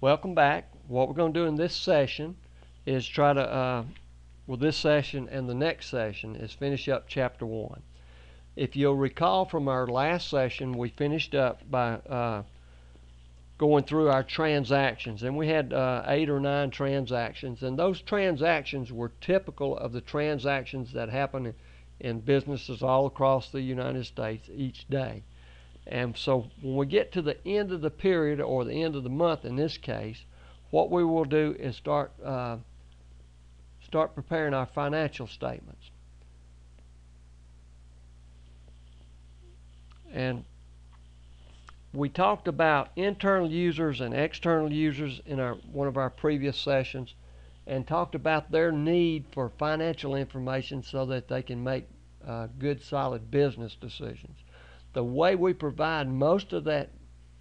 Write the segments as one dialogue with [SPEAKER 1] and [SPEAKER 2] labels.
[SPEAKER 1] Welcome back. What we're going to do in this session is try to, this session and the next session is finish up Chapter 1. If you'll recall from our last session, we finished up by going through our transactions, and we had 8 or 9 transactions, and those transactions were typical of the transactions that happen in businesses all across the United States each day. And so when we get to the end of the period, or the end of the month in this case, what we will do is start preparing our financial statements. And we talked about internal users and external users in one of our previous sessions, and talked about their need for financial information so that they can make good, solid business decisions. The way we provide most of that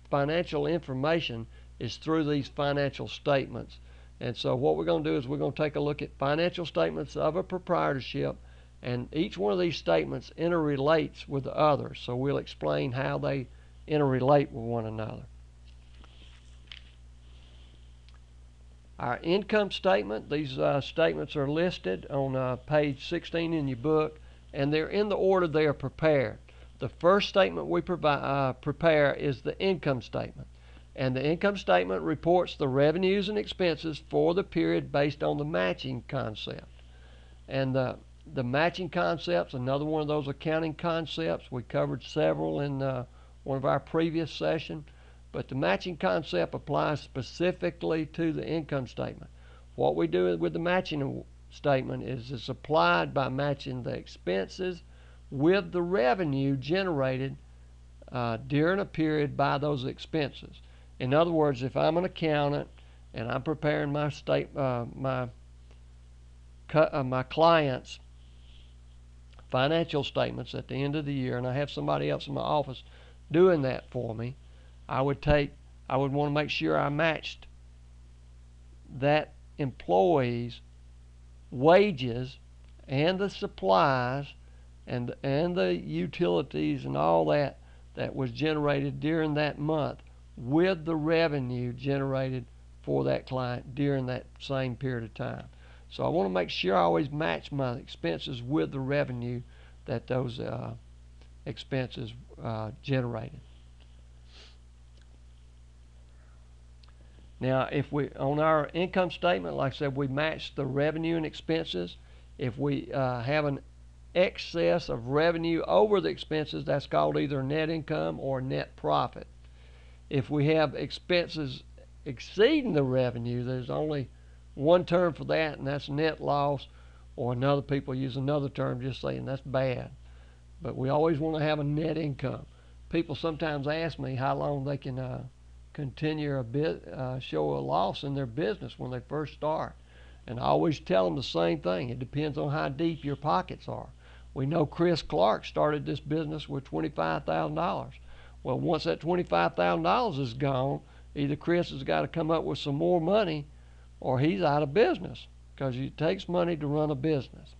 [SPEAKER 1] financial information is through these financial statements. And so what we're going to do is we're going to take a look at financial statements of a proprietorship, and each one of these statements interrelates with the others. So we'll explain how they interrelate with one another. Our income statement, these statements are listed on page 16 in your book, and they're in the order they are prepared. The first statement we prepare is the income statement. And the income statement reports the revenues and expenses for the period based on the matching concept. And the matching concept's another one of those accounting concepts. We covered several in one of our previous sessions. But the matching concept applies specifically to the income statement. What we do with the matching statement is it's applied by matching the expenses with the revenue generated during a period by those expenses. In other words, if I'm an accountant and I'm preparing my my clients' financial statements at the end of the year, and I have somebody else in my office doing that for me, I would want to make sure I matched that employee's wages and the supplies and the utilities and all that was generated during that month with the revenue generated for that client during that same period of time. So I want to make sure I always match my expenses with the revenue that those expenses generated. Now, if we, on our income statement, like I said, we match the revenue and expenses. If we have an excess of revenue over the expenses, that's called either net income or net profit. If we have expenses exceeding the revenue, there's only one term for that, and that's net loss, or another people use another term just saying that's bad. But we always want to have a net income. People sometimes ask me how long they can continue show a loss in their business when they first start. And I always tell them the same thing. It depends on how deep your pockets are. We know Chris Clark started this business with $25,000. Well, once that $25,000 is gone, either Chris has got to come up with some more money or he's out of business, because it takes money to run a business.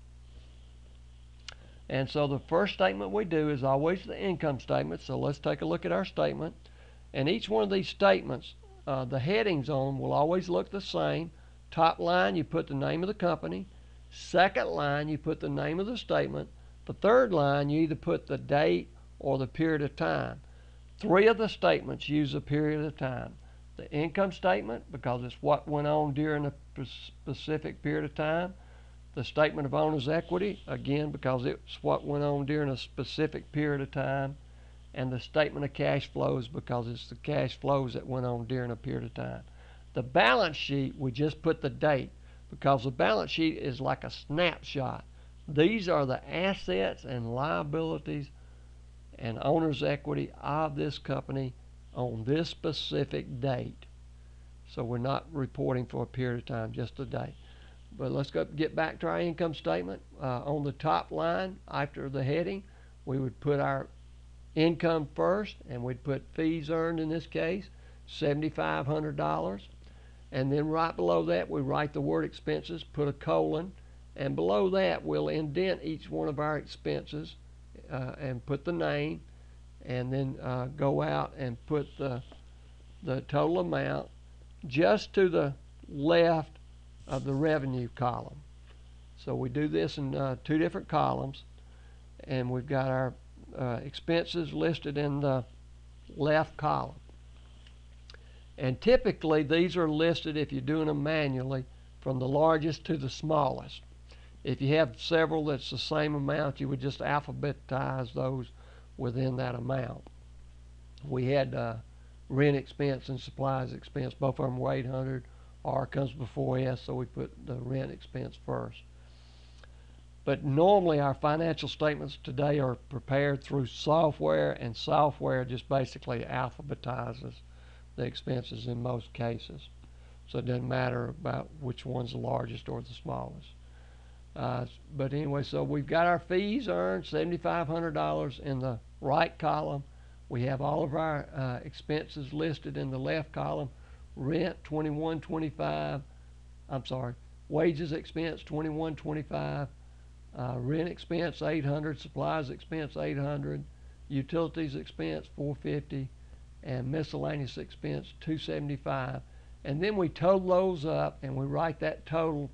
[SPEAKER 1] And so the first statement we do is always the income statement. So let's take a look at our statement. And each one of these statements, the headings on them will always look the same. Top line, you put the name of the company. Second line, you put the name of the statement. The third line, you either put the date or the period of time. 3 of the statements use a period of time. The income statement, because it's what went on during a specific period of time. The statement of owner's equity, again, because it's what went on during a specific period of time. And the statement of cash flows, because it's the cash flows that went on during a period of time. The balance sheet, we just put the date, because the balance sheet is like a snapshot. These are the assets and liabilities and owner's equity of this company on this specific date. So we're not reporting for a period of time, just a date. But let's get back to our income statement. On the top line, after the heading, we would put our income first, and we'd put fees earned in this case, $7,500. And then right below that, we write the word expenses, put a colon, and below that, we'll indent each one of our expenses and put the name, and then go out and put the total amount just to the left of the revenue column. So we do this in two different columns, and we've got our expenses listed in the left column. And typically these are listed, if you're doing them manually, from the largest to the smallest. If you have several that's the same amount, you would just alphabetize those within that amount. We had rent expense and supplies expense. Both of them were 800. R comes before S, so we put the rent expense first. But normally our financial statements today are prepared through software, and software just basically alphabetizes the expenses in most cases. So it doesn't matter about which one's the largest or the smallest. But anyway, so we've got our fees earned, $7,500 in the right column. We have all of our expenses listed in the left column. Rent, $21.25. I'm sorry, wages expense, $21.25. Rent expense, $800. Supplies expense, $800. Utilities expense, $450. And miscellaneous expense, $275. And then we total those up, and we write that total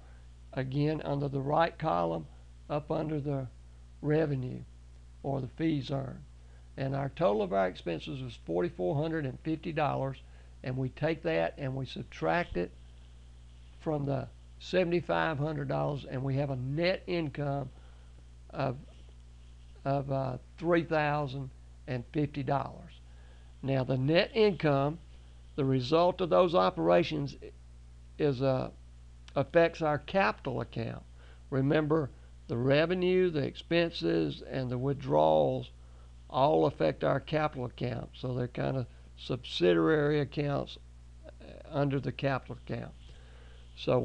[SPEAKER 1] again under the right column, up under the revenue or the fees earned. And our total of our expenses was $4,450, and we take that and we subtract it from the $7,500, and we have a net income of $3,050. Now the net income, the result of those operations, is affects our capital account. Remember, the revenue, the expenses, and the withdrawals all affect our capital account. So they're kind of subsidiary accounts under the capital account. So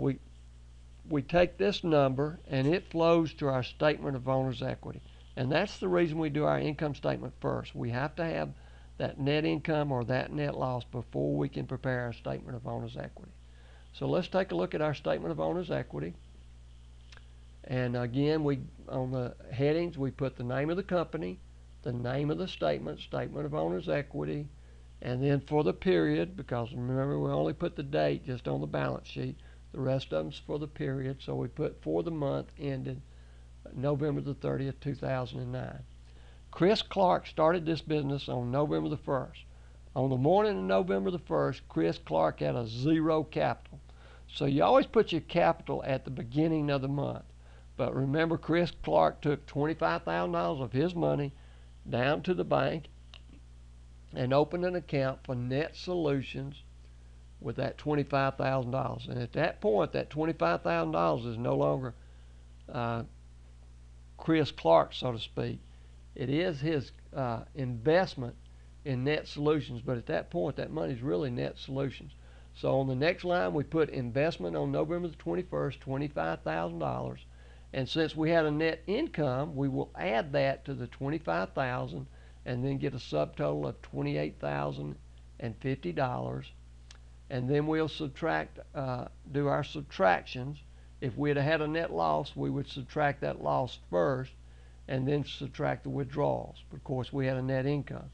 [SPEAKER 1] we take this number and it flows to our statement of owner's equity. And that's the reason we do our income statement first. We have to have that net income or that net loss before we can prepare our statement of owner's equity. So let's take a look at our statement of owner's equity. And again, on the headings, we put the name of the company, the name of the statement, statement of owner's equity, and then for the period, because remember we only put the date just on the balance sheet, the rest of them's for the period, so we put for the month ended November the 30th, 2009. Chris Clark started this business on November the 1st. On the morning of November the 1st, Chris Clark had a zero capital. So you always put your capital at the beginning of the month. But remember, Chris Clark took $25,000 of his money down to the bank and opened an account for Net Solutions with that $25,000. And at that point, that $25,000 is no longer Chris Clark, so to speak. It is his investment in Net Solutions, but at that point, that money is really Net Solutions. So on the next line, we put investment on November the 21st, $25,000. And since we had a net income, we will add that to the $25,000 and then get a subtotal of $28,050. And then we'll subtract, do our subtractions. If we had a net loss, we would subtract that loss first and then subtract the withdrawals. But of course, we had a net income.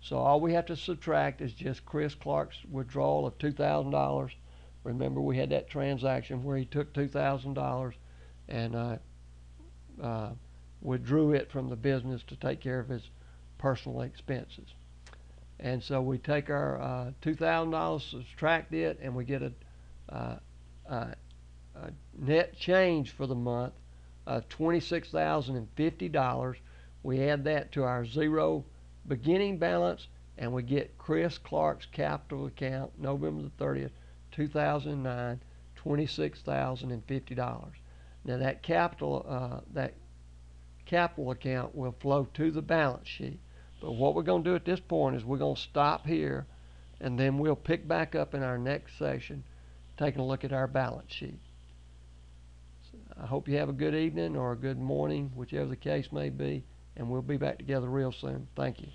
[SPEAKER 1] So all we have to subtract is just Chris Clark's withdrawal of $2,000. Remember, we had that transaction where he took $2,000 and withdrew it from the business to take care of his personal expenses. And so we take our $2,000, subtract it, and we get a net change for the month of $26,050. We add that to our zero beginning balance, and we get Chris Clark's capital account, November the 30th, 2009, $26,050. Now that capital account will flow to the balance sheet. But what we're going to do at this point is we're going to stop here, and then we'll pick back up in our next session, taking a look at our balance sheet. So I hope you have a good evening or a good morning, whichever the case may be, and we'll be back together real soon. Thank you.